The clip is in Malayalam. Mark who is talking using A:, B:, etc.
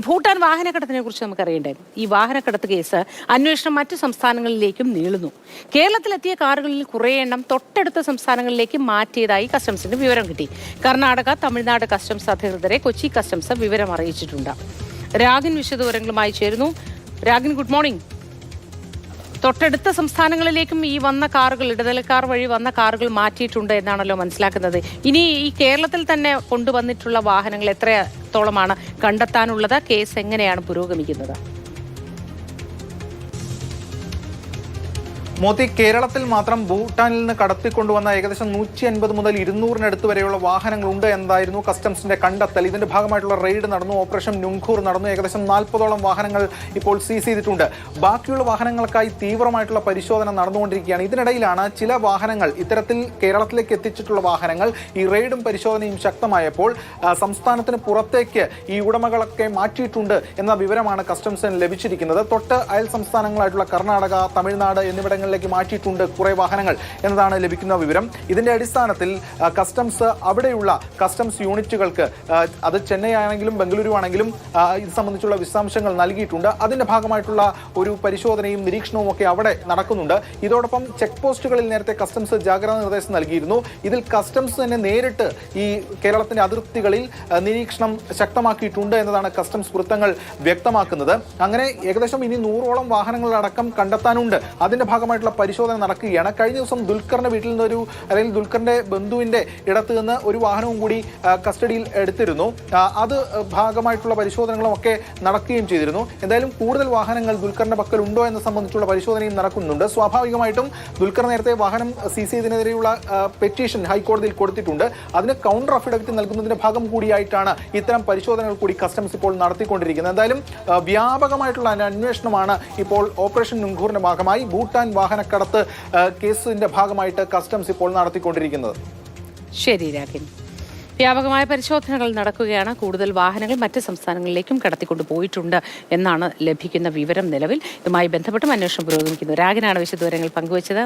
A: ഭൂട്ടാൻ വാഹനക്കടത്തിനെ കുറിച്ച് നമുക്കറിയണ്ടേ. ഈ വാഹനക്കടത്ത് കേസ് അന്വേഷണം മറ്റു സംസ്ഥാനങ്ങളിലേക്കും നീളുന്നു. കേരളത്തിലെത്തിയ കാറുകളിൽ കുറേ എണ്ണം തൊട്ടടുത്ത സംസ്ഥാനങ്ങളിലേക്ക് മാറ്റിയതായി കസ്റ്റംസിന് വിവരം കിട്ടി. കർണാടക, തമിഴ്നാട് കസ്റ്റംസ് അധികൃതരെ കൊച്ചി കസ്റ്റംസ് വിവരം അറിയിച്ചിട്ടുണ്ട്. രാഗിൻ വിശദവിവരങ്ങളുമായി ചേരുന്നു. രാഗിൻ, ഗുഡ് മോർണിംഗ്. തൊട്ടടുത്ത സംസ്ഥാനങ്ങളിലേക്കും ഈ വന്ന കാറുകൾ, ഇടനിലക്കാർ വഴി വന്ന കാറുകൾ മാറ്റിയിട്ടുണ്ട് എന്നാണല്ലോ മനസ്സിലാക്കുന്നത്. ഇനി ഈ കേരളത്തിൽ തന്നെ കൊണ്ടുവന്നിട്ടുള്ള വാഹനങ്ങൾ എത്രത്തോളമാണ് കണ്ടെത്താനുള്ളത്? കേസ് എങ്ങനെയാണ് പുരോഗമിക്കുന്നത്?
B: മോത്തി, കേരളത്തിൽ മാത്രം ഭൂട്ടാനിൽ നിന്ന് കടത്തിക്കൊണ്ടുവന്ന ഏകദേശം 150 മുതൽ 200 വരെയുള്ള വാഹനങ്ങളുണ്ട് എന്നതായിരുന്നു കസ്റ്റംസിന്റെ കണ്ടെത്തൽ. ഇതിന്റെ ഭാഗമായിട്ടുള്ള റെയ്ഡ് നടന്നു, ഓപ്പറേഷൻ നുങ്കൂർ നടന്നു. ഏകദേശം 40ഓളം വാഹനങ്ങൾ ഇപ്പോൾ സീസ് ചെയ്തിട്ടുണ്ട്. ബാക്കിയുള്ള വാഹനങ്ങൾക്കായി തീവ്രമായിട്ടുള്ള പരിശോധന നടന്നുകൊണ്ടിരിക്കുകയാണ്. ഇതിനിടയിലാണ് ചില വാഹനങ്ങൾ ഇത്തരത്തിൽ കേരളത്തിലേക്ക് എത്തിച്ചിട്ടുള്ള വാഹനങ്ങൾ ഈ റെയ്ഡും പരിശോധനയും ശക്തമായപ്പോൾ സംസ്ഥാനത്തിന് പുറത്തേക്ക് ഈ ഉടമകളൊക്കെ മാറ്റിയിട്ടുണ്ട് എന്ന വിവരമാണ് കസ്റ്റംസിന് ലഭിച്ചിരിക്കുന്നത്. തൊട്ട് അയൽ സംസ്ഥാനങ്ങളായിട്ടുള്ള കർണാടക, തമിഴ്നാട് എന്നിവിടങ്ങളിൽ മാറ്റിയിട്ടുണ്ട് കുറെ വാഹനങ്ങൾ എന്നതാണ് ലഭിക്കുന്ന വിവരം. ഇതിന്റെ അടിസ്ഥാനത്തിൽ കസ്റ്റംസ് അവിടെയുള്ള കസ്റ്റംസ് യൂണിറ്റുകൾക്ക്, അത് ചെന്നൈ ആണെങ്കിലും ബംഗളൂരു ആണെങ്കിലും, ഇത് സംബന്ധിച്ചുള്ള വിശദാംശങ്ങൾ നൽകിയിട്ടുണ്ട്. അതിന്റെ ഭാഗമായിട്ടുള്ള ഒരു പരിശോധനയും നിരീക്ഷണവും ഒക്കെ അവിടെ നടക്കുന്നുണ്ട്. ഇതോടൊപ്പം ചെക്ക് പോസ്റ്റുകളിൽ നേരത്തെ കസ്റ്റംസ് ജാഗ്രതാ നിർദ്ദേശം നൽകിയിരുന്നു. ഇതിൽ കസ്റ്റംസ് തന്നെ നേരിട്ട് ഈ കേരളത്തിന്റെ അതിർത്തികളിൽ നിരീക്ഷണം ശക്തമാക്കിയിട്ടുണ്ട് എന്നതാണ് കസ്റ്റംസ് വൃത്തങ്ങൾ വ്യക്തമാക്കുന്നത്. അങ്ങനെ ഏകദേശം ഇനി 100ഓളം വാഹനങ്ങളടക്കം കണ്ടെത്താനുണ്ട്. അതിന്റെ ഭാഗമായിട്ടുള്ള പരിശോധന നടക്കുകയാണ്. കഴിഞ്ഞ ദിവസം ദുൽഖറിന്റെ വീട്ടിൽ നിന്ന് അല്ലെങ്കിൽ ദുൽഖറിന്റെ ബന്ധുവിന്റെ ഇടത്ത് നിന്ന് ഒരു വാഹനവും കൂടി കസ്റ്റഡിയിൽ എടുത്തിരുന്നു. അത് ഭാഗമായിട്ടുള്ള പരിശോധനകളും ഒക്കെ നടക്കുകയും ചെയ്തിരുന്നു. എന്തായാലും കൂടുതൽ വാഹനങ്ങൾ ദുൽഖറിന്റെ പക്കൽ ഉണ്ടോ എന്ന് സംബന്ധിച്ചുള്ള പരിശോധനയും നടക്കുന്നുണ്ട്. സ്വാഭാവികമായിട്ടും ദുൽഖർ നേരത്തെ വാഹനം സീസ് ചെയ്തതിനെതിരെയുള്ള പെറ്റീഷൻ ഹൈക്കോടതിയിൽ കൊടുത്തിട്ടുണ്ട്. അതിന് കൗണ്ടർ അഫിഡവിറ്റ് നൽകുന്നതിന്റെ ഭാഗം കൂടിയായിട്ടാണ് ഇത്തരം പരിശോധനകൾ കൂടി കസ്റ്റംസ് ഇപ്പോൾ നടത്തിക്കൊണ്ടിരിക്കുന്നത്. എന്തായാലും വ്യാപകമായിട്ടുള്ള അന്വേഷണമാണ് ഇപ്പോൾ ഓപ്പറേഷൻ നുങ്കൂറിന്റെ ഭാഗമായി ഭൂട്ടാൻ വാഹനക്കടത്ത് കേസിന്റെ ഭാഗമായിട്ട് കസ്റ്റംസ് ഇപ്പോൾ നടത്തിക്കൊണ്ടിരിക്കുന്നത്.
A: ശരി രാഗിൻ, വ്യാപകമായ പരിശോധനകൾ നടക്കുകയാണ്. കൂടുതൽ വാഹനങ്ങൾ മറ്റ് സംസ്ഥാനങ്ങളിലേക്കും കടത്തിക്കൊണ്ടു പോയിട്ടുണ്ട് എന്നാണ് ലഭിക്കുന്ന വിവരം. നിലവിൽ ഇതുമായി ബന്ധപ്പെട്ടും അന്വേഷണം പുരോഗമിക്കുന്നു. രാഗിനാണ് വിശദവിവരങ്ങൾ പങ്കുവച്ചത്.